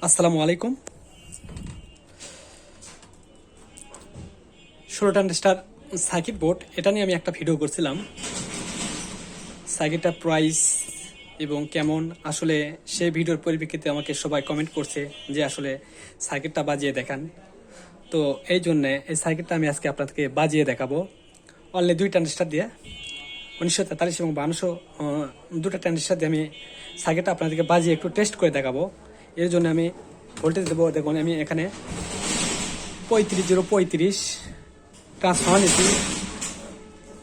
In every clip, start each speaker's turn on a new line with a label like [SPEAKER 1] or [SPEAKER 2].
[SPEAKER 1] আসসালামু আলাইকুম। 16 transistor circuit board, এটা নিয়ে আমি একটা ভিডিও করছিলাম। সার্কিটটার প্রাইস এবং কেমন, আসলে সেই ভিডিওর পরিপ্রেক্ষিতে আমাকে সবাই কমেন্ট করছে যে আসলে সার্কিটটা বাজিয়ে দেখান। তো এই জন্যে এই সার্কিটটা আমি আজকে আপনাদেরকে বাজিয়ে দেখাবো। অনলি 2 ট্রানজিস্টার দিয়ে 1943 এবং 1200 দুটো ট্রানজিস্টার দিয়ে আমি সার্কিটটা আপনাদেরকে বাজিয়ে একটু টেস্ট করে দেখাবো। এর জন্য আমি ভোল্টেজ দেবো। দেখুন, আমি এখানে 35 ট্রান্সফর্মার নিয়েছি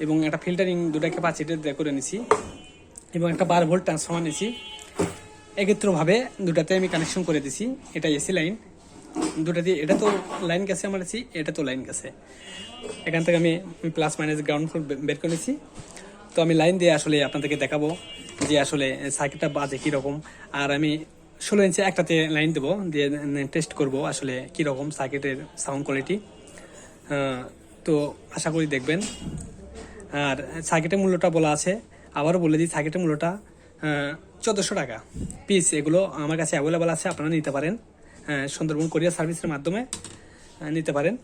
[SPEAKER 1] এবং একটা ফিল্টারিং দুটা ক্যাপাসিটার করে নিয়েছি এবং একটা 12 ভোল্ট ট্রান্সফর্মার নিয়েছি। একত্রভাবে দুটাতে আমি কানেকশন করে দিছি। এটা এসি লাইন, দুটা দিয়ে এটা তো লাইন গেছে আমার এসি, এটা তো লাইন গেছে। এখান থেকে আমি প্লাস মাইনাস গ্রাউন্ড ফ্লোর বের করে নিয়েছি। তো আমি লাইন দিয়ে আসলে আপনাদেরকে দেখাবো যে আসলে সার্কিটটা বাজে কীরকম। আর আমি 16 ইঞ্চি একটাতে লাইন দেবো, দিয়ে টেস্ট করব আসলে কীরকম সার্কিটের সাউন্ড কোয়ালিটি। তো আশা করি দেখবেন। আর সার্কিটের মূল্যটা বলা আছে, আবারও বলে দিই, সার্কিটের মূল্যটা 1400 টাকা পিস। এগুলো আমার কাছে অ্যাভেলেবেল আছে, আপনারা নিতে পারেন। সুন্দরবন কোরিয়ার সার্ভিসের মাধ্যমে নিতে পারেন।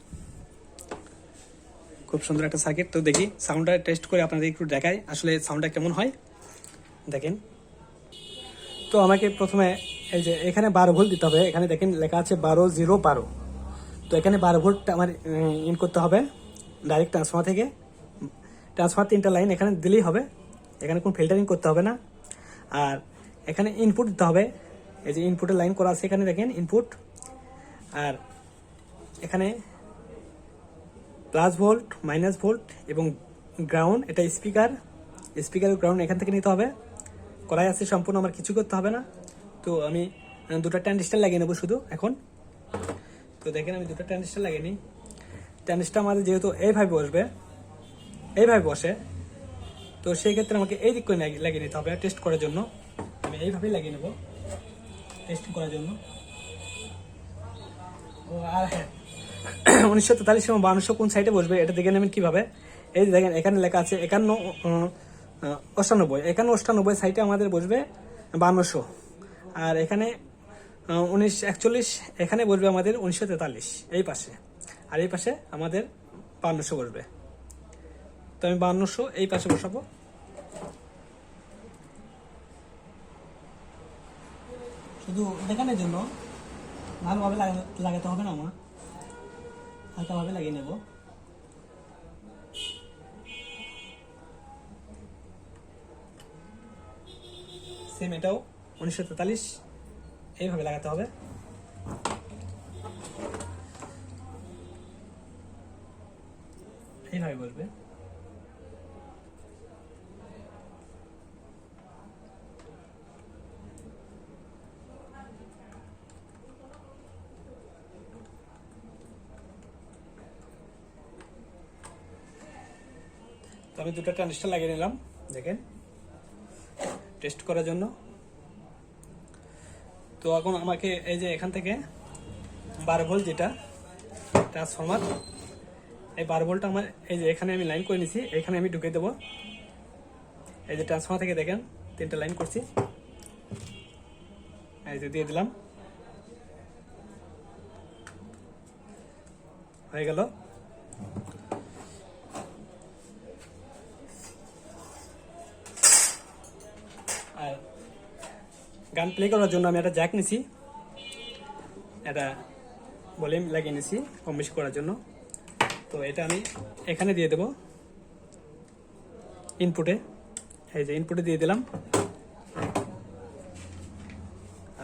[SPEAKER 1] খুব সুন্দর একটা সার্কিট। তো দেখি সাউন্ডটা টেস্ট করে আপনাদের একটু দেখাই আসলে সাউন্ডটা কেমন হয়। দেখেন, তো আমাকে প্রথমে এই যে এখানে 12 ভোল্ট দিতে হবে। এখানে দেখেন লেখা আছে 12 তো এখানে 12 ভোল্ট আমার ইন করতে হবে ডাইরেক্ট ট্রান্সফর্মার থেকে। ট্রান্সফর্মার 3টা লাইন এখানে দিলেই হবে, এখানে কোনো ফিল্টারিং করতে হবে না। আর এখানে ইনপুট দিতে হবে, এই যে ইনপুটের লাইন করা আছে এখানে দেখেন ইনপুট। আর এখানে প্লাস ভোল্ট, মাইনাস ভোল্ট এবং গ্রাউন্ড, এটা স্পিকারের গ্রাউন্ড এখান থেকে নিতে হবে। করাই আছে সম্পূর্ণ, আমার কিছু করতে হবে না। তো আমি দুটো ট্রানজিস্টার লাগিয়ে নেবো শুধু এখন। তো দেখেন আমি দুটো ট্রানজিস্টার লাগিয়ে নিই। ট্রানজিস্টার আমাদের যেহেতু এইভাবে বসে, তো সেই ক্ষেত্রে আমাকে এই দিক করে লাগিয়ে নিতে হবে টেস্ট করার জন্য। আমি এইভাবেই লাগিয়ে নেব টেস্ট করার জন্য। ও আর হ্যাঁ, 1943 এবং 1200 কোন সাইডে বসবে এটা দেখে নেবেন কীভাবে। এই যে দেখেন এখানে লেখা আছে 51 98 সাইডে আমাদের বসবে 1200। আর এখানে 1941 এখানে বসবে আমাদের 1943 এই পাশে। আর এই পাশে আমাদের 1200 বসবে। তো আমি 1200 এই পাশে বসাবো। শুধু দেখানোর জন্য, ভালোভাবে লাগাতে হবে না, আমার হালকাভাবে লাগিয়ে নেব। সেম এটাও 1943 এইভাবে লাগাতে হবে। এইভাবে বসবে। তো আমি দুটো ট্রানজিস্টার লাগিয়ে নিলাম দেখেন টেস্ট করার জন্য। তো এখন আমাকে এই যে এখান থেকে 12 ভোল্ট যেটা ট্রান্সফর্মার, এই 12 ভোল্টটা আমার এই যে এখানে আমি লাইন করে নিছি, এখানে আমি ঢুকে দেবো। এই যে ট্রান্সফর্মার থেকে দেখেন 3টা লাইন করছি, এই যে দিয়ে দিলাম, হয়ে গেল। আর গান প্লে করার জন্য আমি একটা জ্যাক নিছি, এটা ভলিউম লাগিয়ে নিছি কম বেশি করার জন্য। তো এটা আমি এখানে দিয়ে দেব ইনপুটে, এই যে ইনপুটে দিয়ে দিলাম।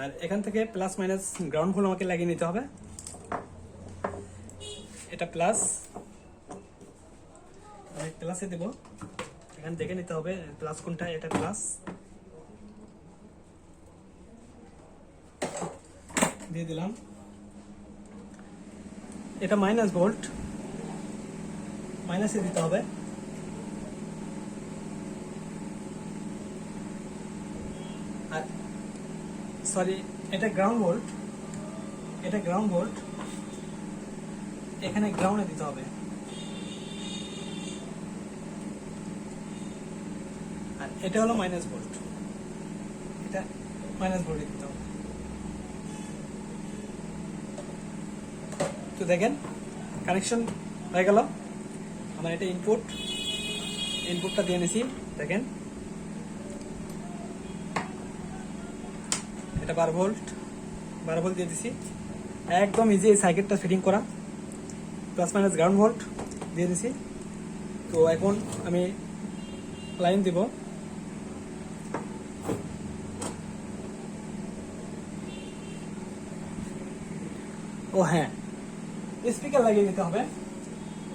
[SPEAKER 1] আর এখান থেকে প্লাস মাইনাস গ্রাউন্ড ভোল্ট আমাকে লাগিয়ে নিতে হবে। এটা প্লাস, আমি প্লাসে দেব। এখানে দেখে নিতে হবে প্লাস কোনটা, এটা প্লাস দিয়ে দিলাম। এটা মাইনাস ভোল্ট, মাইনাসে দিতে হবে। আর সরি, এটা গ্রাউন্ড ভোল্ট, এখানে গ্রাউন্ডে দিতে হবে। আর এটা হলো মাইনাস ভোল্ট, এটা মাইনাস ভোল্টে দিতে হবে। তো দেখেন কানেকশন হয়ে গেল। আমার এটা ইনপুটটা দিয়ে নিছি। দেখেন এটা 12 ভোল্ট দিয়ে দিছি। একদম ইজি এই সার্কিটটা ফিটিং করা। প্লাস মাইনাস গ্রাউন্ড ভোল্ট দিয়ে দিছি। তো এখন আমি লাইন দিব। ও হ্যাঁ, স্পিকার লাগিয়ে নিতে হবে।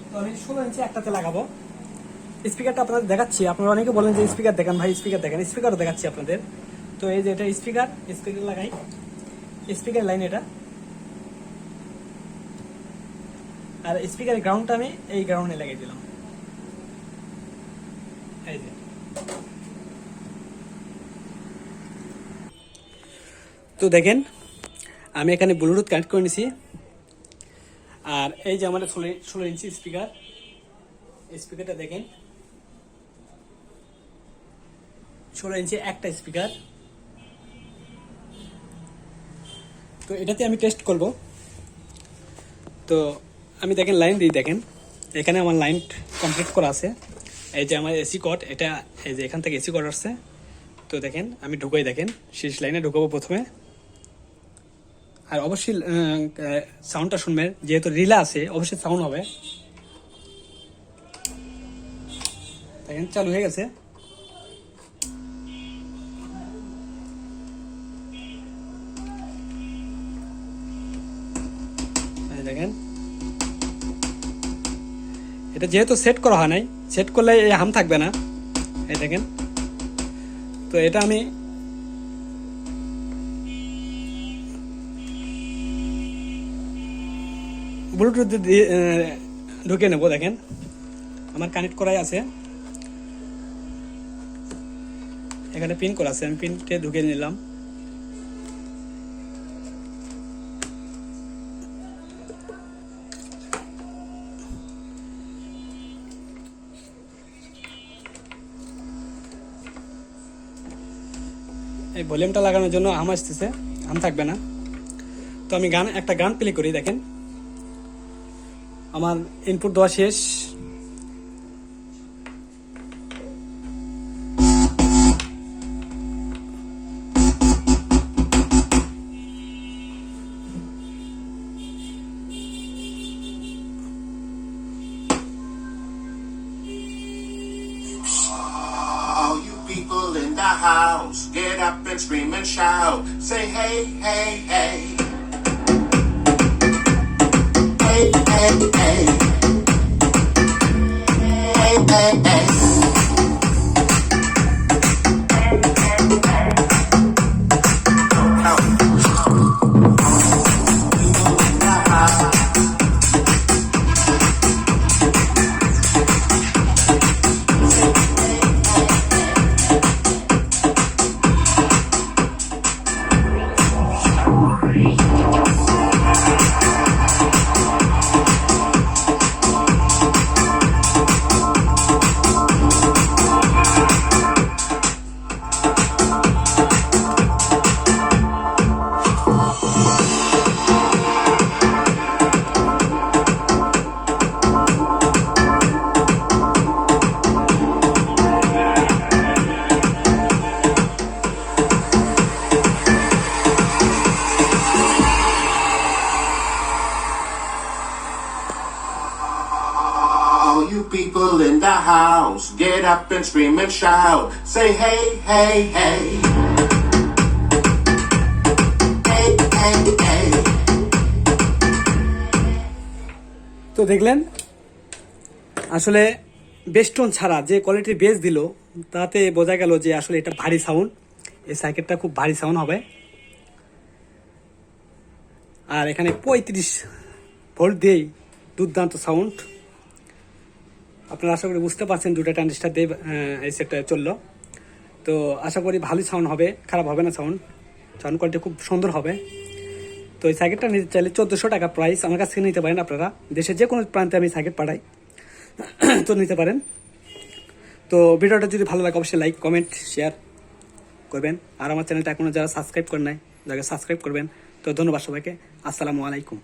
[SPEAKER 1] তো আমি 16 ইঞ্চি একটাতে লাগাবো। স্পিকারটা আপনাদের দেখাচ্ছি। আপনারা অনেকে বলেন যে স্পিকার দেখেন ভাই, স্পিকার দেখেন। স্পিকারও দেখাচ্ছি আপনাদের। তো এই যে এটা স্পিকার লাগাই। স্পিকার লাইন এটা। আর স্পিকারের গ্রাউন্ডটা আমি এই গ্রাউন্ডে লাগিয়ে দিলাম। এই যে তো দেখেন আমি এখানে ব্লুটুথ কানেক্ট করে নিছি। আর এই যে আমাদের 16 ইঞ্চি স্পিকারটা দেখেন, 16 ইঞ্চি একটা স্পিকার। তো এটাতে আমি টেস্ট করব। তো আমি দেখেন লাইন দিই। দেখেন এখানে আমার লাইন কমপ্লিট করা আছে। এই যে আমার এসি কর্ড, এটা এই যে এখান থেকে এসি কর্ড আসছে। তো দেখেন আমি ঢুকাই, দেখেন শেষ লাইনে ঢুকাবো প্রথমে। আর অবশ্যই সাউন্ডটা শুনবেন, যেহেতু রিলা আছে অবশ্যই সাউন্ড হবে। দেখেন চালু হয়ে গেছে। দেখেন এটা যেহেতু সেট করা হয় নাই, সেট করলে এই হাম থাকবে না। এই দেখেন। তো এটা আমি ব্লুটুথ দিয়ে ঢুকে নেব। দেখেন আমার কানেক্ট করাই আছে, এখানে পিন করা আছে। আমি পিনটে ঢুকে নিলাম। এই ভলিউমটা লাগানোর জন্য হাম আসতেছে, হাম থাকবে না। তো আমি একটা গান প্লে করি। দেখেন আমার ইনপুট দেওয়া শেষ।
[SPEAKER 2] All you people in the house, get up and scream and shout. Say hey, hey, hey. Hey, hey, hey. Hey, hey, hey. All you people in the house, get up and scream and shout. Say hey, hey, hey. Hey, hey, hey.
[SPEAKER 1] তো দেখলেন আসলে বেস্টন ছাড়া যে কোয়ালিটির base দিল, তাতে বোঝা গেল যে আসলে এটা ভারী সাউন্ড। এই সার্কিটটা খুব ভারী সাউন্ড হবে। আর এখানে 35 ভোল্ট দিয়েই দুর্দান্ত সাউন্ড। আপনারা আশা করি বুঝতে পারছেন, দুটো ট্রানজিস্টার দিয়ে এই সেটটা চললো। তো আশা করি ভালোই সাউন্ড হবে, খারাপ হবে না। সাউন্ড কোয়ালিটি খুব সুন্দর হবে। তো এই সার্কিটটা নিতে চাইলে 1400 টাকা প্রাইস। আমার কাছ থেকে নিতে পারেন আপনারা। দেশের যে কোনো প্রান্তে আমি সার্কিট পাঠাই, তো নিতে পারেন। তো ভিডিওটা যদি ভালো লাগে অবশ্যই লাইক, কমেন্ট, শেয়ার করবেন। আর আমার চ্যানেলটা এখনও যারা সাবস্ক্রাইব করেন নাই, যারা সাবস্ক্রাইব করবেন। তো ধন্যবাদ সবাইকে। আসসালামু আলাইকুম।